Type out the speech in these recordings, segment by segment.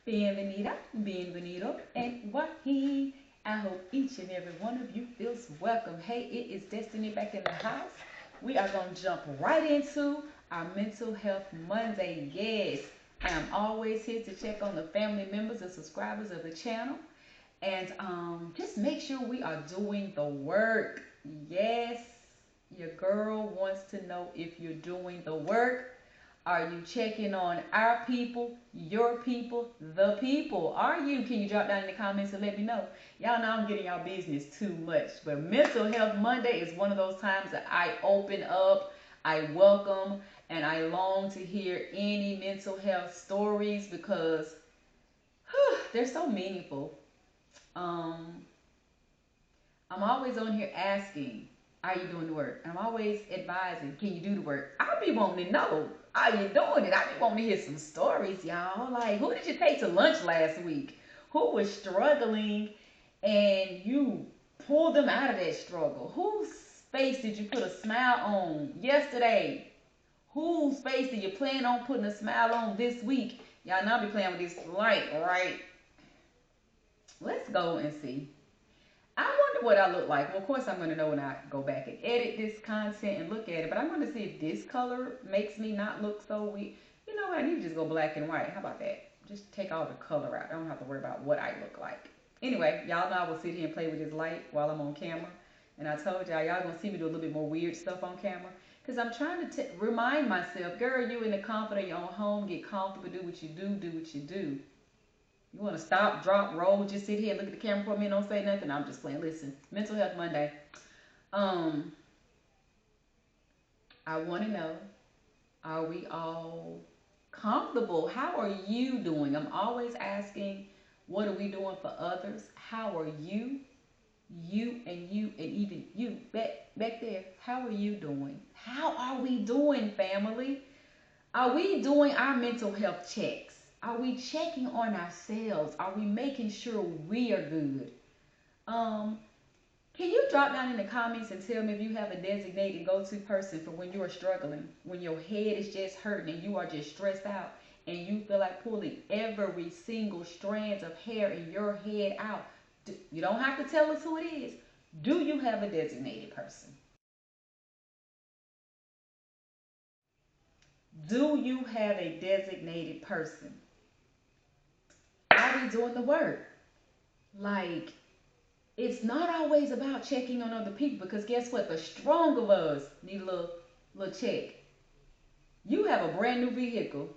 Bienvenida, bienvenido, and wahi. I hope each and every one of you feels welcome. Hey, it is Destiny back in the house. We are going to jump right into our Mental Health Monday. Yes, I am always here to check on the family members and subscribers of the channel. And just make sure we are doing the work. Yes, your girl wants to know if you're doing the work. Are you checking on our people, your people, the people? Are you? Can you drop down in the comments and let me know? Y'all know I'm getting y'all business too much. But Mental Health Monday is one of those times that I open up, I welcome, and I long to hear any mental health stories because they're so meaningful. I'm always on here asking, are you doing the work? And I'm always advising, can you do the work? I be wanting to know, are you doing it? I be wanting to hear some stories, y'all. Like, who did you take to lunch last week? Who was struggling and you pulled them out of that struggle? Whose face did you put a smile on yesterday? Whose face did you plan on putting a smile on this week? Y'all know I be playing with this light, right? Let's go and see. I wonder what I look like. Well, of course, I'm going to know when I go back and edit this content and look at it. But I'm going to see if this color makes me not look so weird. You know what? I need to just go black and white. How about that? Just take all the color out. I don't have to worry about what I look like. Anyway, y'all know I will sit here and play with this light while I'm on camera. And I told y'all going to see me do a little bit more weird stuff on camera. Because I'm trying to remind myself, girl, you in the comfort of your own home. Get comfortable. Do what you do. Do what you do. You want to stop, drop, roll, just sit here and look at the camera for me and don't say nothing? I'm just playing. Listen, Mental Health Monday. I want to know, are we all comfortable? How are you doing? I'm always asking, what are we doing for others? How are you? You and even you back there. How are you doing? How are we doing, family? Are we doing our mental health checks? Are we checking on ourselves? Are we making sure we are good? Can you drop down in the comments and tell me if you have a designated go-to person for when you are struggling, when your head is just hurting and you are just stressed out and you feel like pulling every single strand of hair in your head out? You don't have to tell us who it is. Do you have a designated person? Do you have a designated person? Are we doing the work? Like, it's not always about checking on other people because guess what? The strong of us need a little check. You have a brand new vehicle.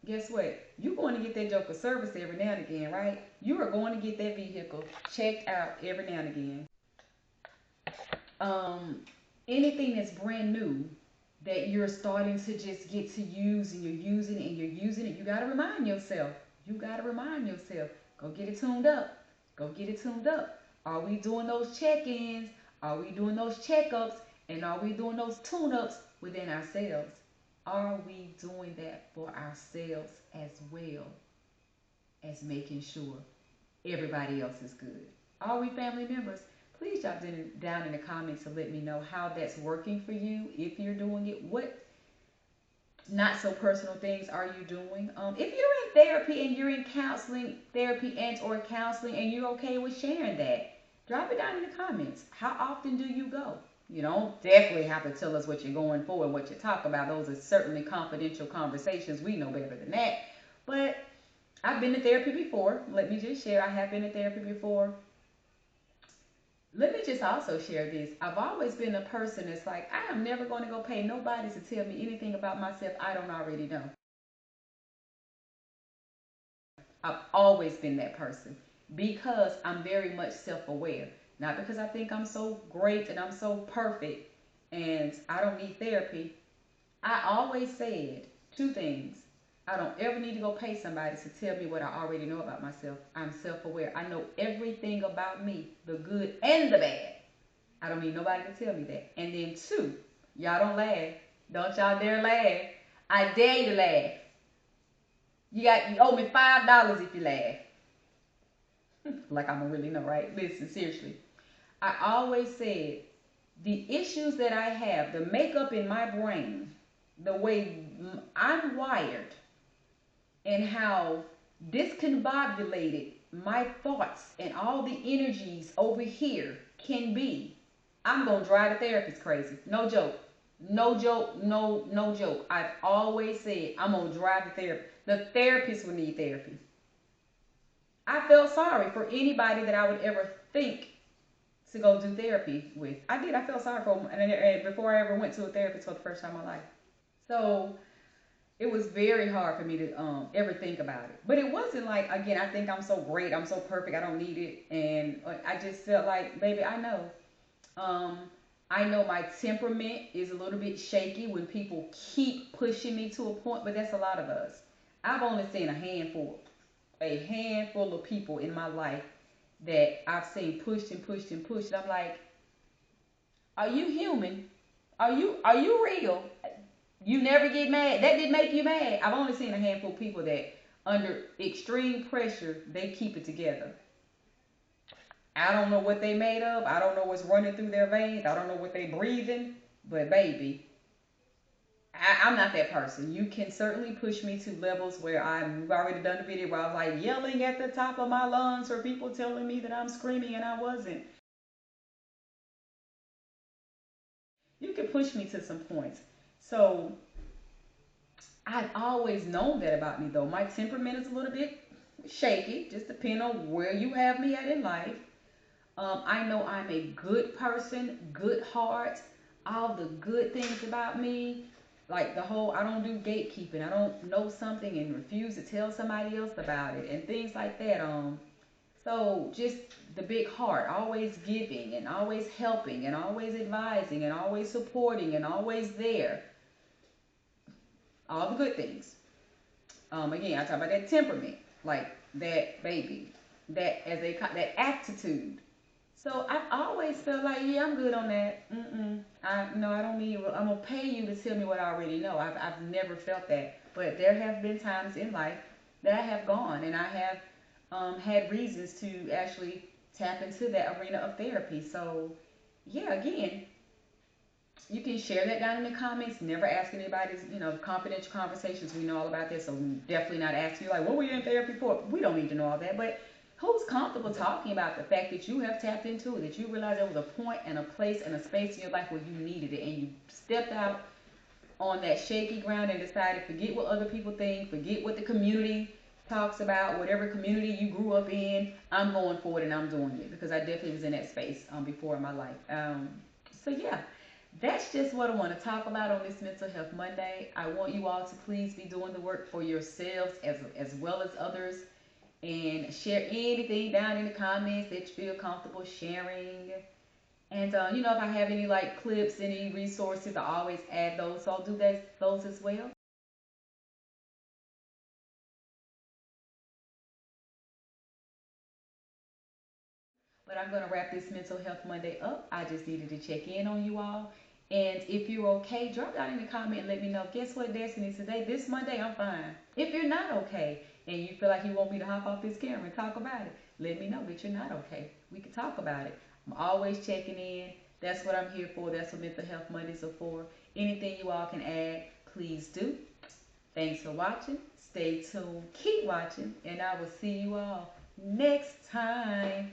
Guess what? You're going to get that joker service every now and again, right? You are going to get that vehicle checked out every now and again. Anything that's brand new that you're starting to just get to use and you're using it and you're using it, you got to remind yourself. You got to remind yourself. Go get it tuned up. Go get it tuned up. Are we doing those check-ins? Are we doing those checkups? And are we doing those tune-ups within ourselves? Are we doing that for ourselves as well as making sure everybody else is good? Are we family members? Please drop down in the comments to let me know how that's working for you, if you're doing it. What not so personal things are you doing? If you're in therapy and you're in therapy and or counseling and you're okay with sharing that, drop it down in the comments. How often do you go? You don't definitely have to tell us what you're going for and what you talk about. Those are certainly confidential conversations. We know better than that. But I've been to therapy before. Let me just share. I have been to therapy before. Let me just also share this. I've always been a person that's like, I am never going to go pay nobody to tell me anything about myself I don't already know. I've always been that person because I'm very much self-aware. Not because I think I'm so great and I'm so perfect and I don't need therapy. I always said two things. I don't ever need to go pay somebody to tell me what I already know about myself. I'm self-aware. I know everything about me, the good and the bad. I don't need nobody to tell me that. And then two, y'all don't laugh. Don't y'all dare laugh. I dare you to laugh. You owe me $5 if you laugh. Like I'm gonna really know, right? Listen, seriously. I always said the issues that I have, the makeup in my brain, the way I'm wired, and how discombobulated my thoughts and all the energies over here can be, I'm gonna drive the therapist crazy. No joke. No joke. No joke. I've always said I'm gonna drive the therapist. The therapist will need therapy. I felt sorry for anybody that I would ever think to go do therapy with. I did. I felt sorry for them, and before I ever went to a therapist for the first time in my life. So it was very hard for me to ever think about it. But it wasn't like, again, I think I'm so great, I'm so perfect, I don't need it, and I just felt like, baby, I know. Um, I know my temperament is a little bit shaky when people keep pushing me to a point, but that's a lot of us. I've only seen a handful of people in my life that I've seen pushed and pushed and pushed. I'm like, are you human? Are you real? You never get mad. That didn't make you mad. I've only seen a handful of people that under extreme pressure they keep it together. I don't know what they made of. I don't know what's running through their veins. I don't know what they breathing. But baby, I'm not that person. You can certainly push me to levels where I've already done the video where I was like yelling at the top of my lungs for people telling me that I'm screaming and I wasn't. You can push me to some points. So I've always known that about me though. My temperament is a little bit shaky, just depending on where you have me at in life. I know I'm a good person, good heart, all the good things about me. Like the whole, I don't do gatekeeping. I don't know something and refuse to tell somebody else about it and things like that. So just the big heart, always giving and always helping and always advising and always supporting and always there. All the good things. Again, I talk about that temperament, like that baby, that attitude. So I've always felt like, yeah, I'm good on that. I don't need. I'm gonna pay you to tell me what I already know. I've never felt that, but there have been times in life that I have gone and I have had reasons to actually tap into that arena of therapy. So yeah, again, you can share that down in the comments. Never ask anybody's, confidential conversations. We know all about this, so definitely not ask you like, what were you in therapy for? We don't need to know all that. But who's comfortable talking about the fact that you have tapped into it, that you realized there was a point and a place and a space in your life where you needed it, and you stepped out on that shaky ground and decided, forget what other people think, forget what the community talks about, whatever community you grew up in, I'm going for it and I'm doing it, because I definitely was in that space before in my life. So yeah, that's just what I want to talk about on this Mental Health Monday. I want you all to please be doing the work for yourselves as well as others, and share anything down in the comments that you feel comfortable sharing. And if I have any like clips, any resources, I always add those. So I'll do those as well. But I'm going to wrap this Mental Health Monday up. I just needed to check in on you all. And if you're okay, drop down in the comment and let me know. Guess what, Destiny? Today, this Monday, I'm fine. If you're not okay and you feel like you want me to hop off this camera and talk about it, let me know that you're not okay. We can talk about it. I'm always checking in. That's what I'm here for. That's what Mental Health Mondays are for. Anything you all can add, please do. Thanks for watching. Stay tuned. Keep watching. And I will see you all next time.